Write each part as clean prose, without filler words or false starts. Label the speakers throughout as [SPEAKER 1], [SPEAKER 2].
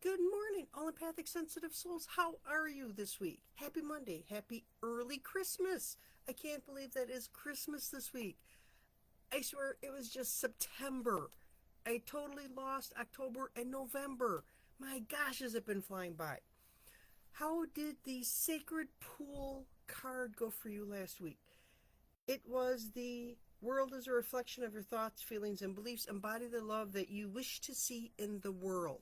[SPEAKER 1] Good morning, all empathic sensitive souls. How are you this week? Happy Monday. Happy early Christmas. I can't believe that is Christmas this week. I swear it was just September. I totally lost October and November. My gosh, has it been flying by. How did the Sacred Pool card go for you last week? It was the world is a reflection of your thoughts, feelings, and beliefs. Embody the love that you wish to see in the world.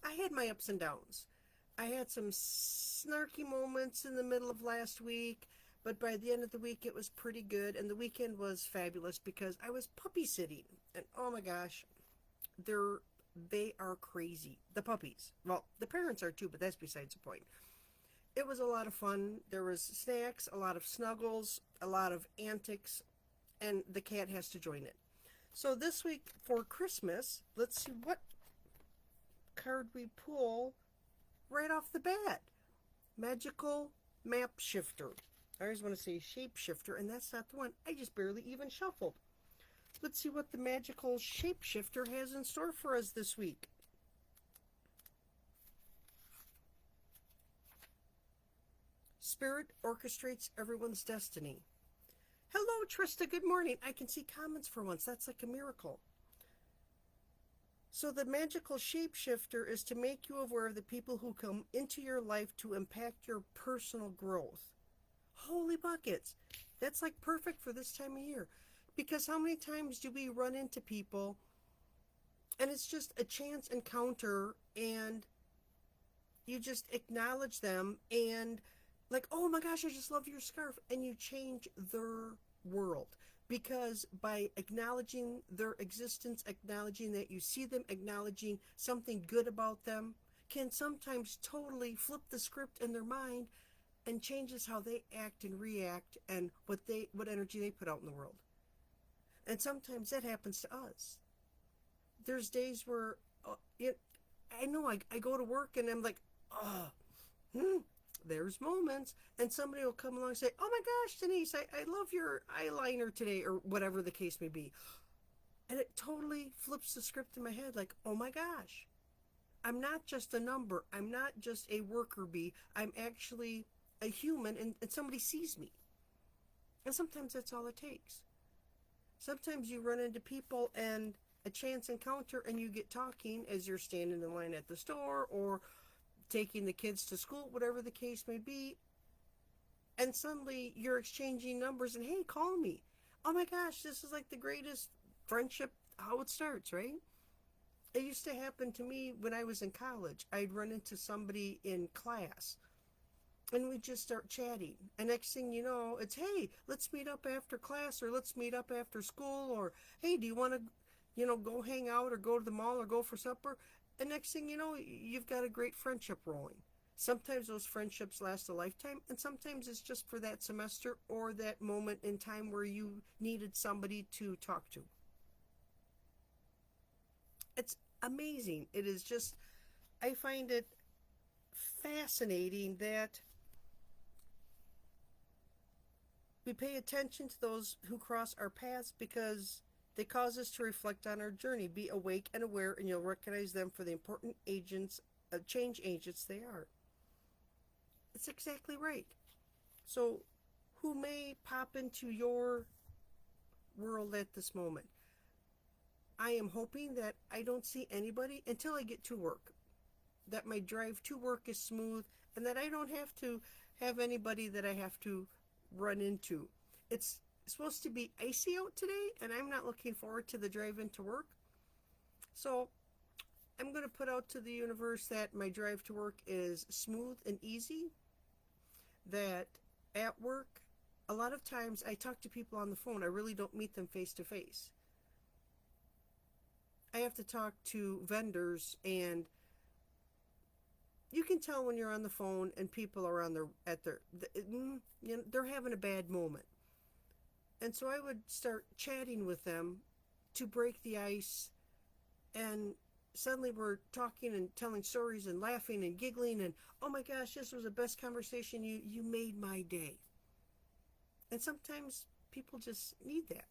[SPEAKER 1] I had my ups and downs. I had some snarky moments in the middle of last week, but by the end of the week it was pretty good, and the weekend was fabulous because I was puppy sitting. And oh my gosh, they are crazy. The puppies. Well, the parents are too, but that's besides the point. It was a lot of fun. There was snacks, a lot of snuggles, a lot of antics, and the cat has to join it. So this week for Christmas, let's see what card we pull right off the bat. Magical Map Shifter. I always want to say Shapeshifter, and that's not the one. I just barely even shuffled. Let's see what the magical Shapeshifter has in store for us this week. Spirit orchestrates everyone's destiny. Hello, Trista. Good morning. I can see comments for once. That's like a miracle. So the magical shapeshifter is to make you aware of the people who come into your life to impact your personal growth. Holy buckets. That's like perfect for this time of year. Because how many times do we run into people and it's just a chance encounter and you just acknowledge them and like, oh my gosh, I just love your scarf, and you change their world. Because by acknowledging their existence, acknowledging that you see them, acknowledging something good about them, can sometimes totally flip the script in their mind and changes how they act and react and what energy they put out in the world. And sometimes that happens to us. There's days where I know I go to work and I'm like, there's moments, and somebody will come along and say, oh my gosh, Denise, I love your eyeliner today, or whatever the case may be. And it totally flips the script in my head, like, oh my gosh, I'm not just a number. I'm not just a worker bee. I'm actually a human, and somebody sees me. And sometimes that's all it takes. Sometimes you run into people and a chance encounter, and you get talking as you're standing in line at the store, or taking the kids to school, whatever the case may be, and suddenly you're exchanging numbers and, hey, call me. Oh my gosh, this is like the greatest friendship, how it starts, right? It used to happen to me when I was in college. I'd run into somebody in class and we'd just start chatting, and next thing you know, it's, hey, let's meet up after class, or let's meet up after school, or hey, do you want to go hang out or go to the mall or go for supper? And next thing you know, you've got a great friendship rolling. Sometimes those friendships last a lifetime, and sometimes it's just for that semester or that moment in time where you needed somebody to talk to. It's amazing. It is just, I find it fascinating that we pay attention to those who cross our paths because they cause us to reflect on our journey, be awake and aware, and you'll recognize them for the important change agents they are. It's exactly right. So, who may pop into your world at this moment? I am hoping that I don't see anybody until I get to work. That my drive to work is smooth, and that I don't have to have anybody that I have to run into. It's supposed to be icy out today, and I'm not looking forward to the drive into work. So I'm going to put out to the universe that my drive to work is smooth and easy. That at work, a lot of times I talk to people on the phone. I really don't meet them face to face. I have to talk to vendors, and you can tell when you're on the phone and people are they're having a bad moment. And so I would start chatting with them to break the ice, and suddenly we're talking and telling stories and laughing and giggling, and oh my gosh, this was the best conversation. You made my day. And sometimes people just need that.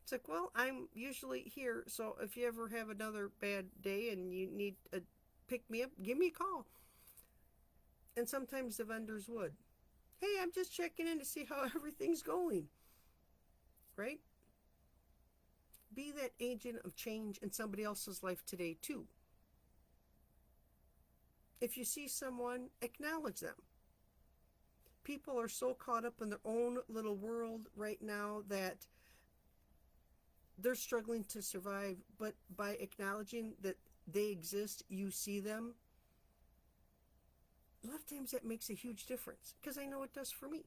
[SPEAKER 1] It's like, well, I'm usually here, so if you ever have another bad day and you need a pick me up, give me a call. And sometimes the vendors would. Hey, I'm just checking in to see how everything's going. Right? Be that agent of change in somebody else's life today, too. If you see someone, acknowledge them. People are so caught up in their own little world right now that they're struggling to survive, but by acknowledging that they exist, you see them, a lot of times that makes a huge difference, because I know it does for me.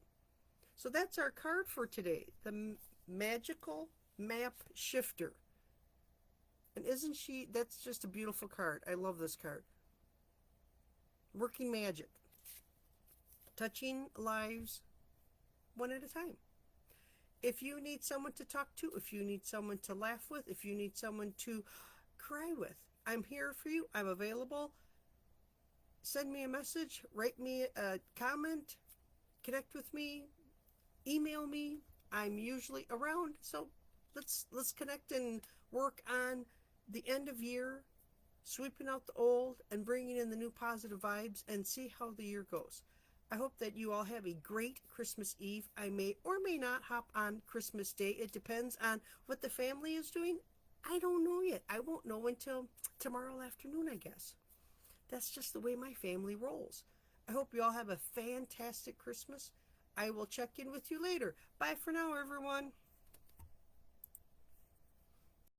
[SPEAKER 1] So that's our card for today, the Magical Map Shifter. And isn't she, that's just a beautiful card. I love this card. Working magic. Touching lives one at a time. If you need someone to talk to, if you need someone to laugh with, if you need someone to cry with, I'm here for you. I'm available. Send me a message, write me a comment, connect with me, email me. I'm usually around, so let's connect and work on the end of year, sweeping out the old and bringing in the new positive vibes, and see how the year goes. I hope that you all have a great Christmas Eve. I may or may not hop on Christmas Day. It depends on what the family is doing. I don't know yet. I won't know until tomorrow afternoon, I guess. That's just the way my family rolls. I hope you all have a fantastic Christmas. I will check in with you later. Bye for now, everyone.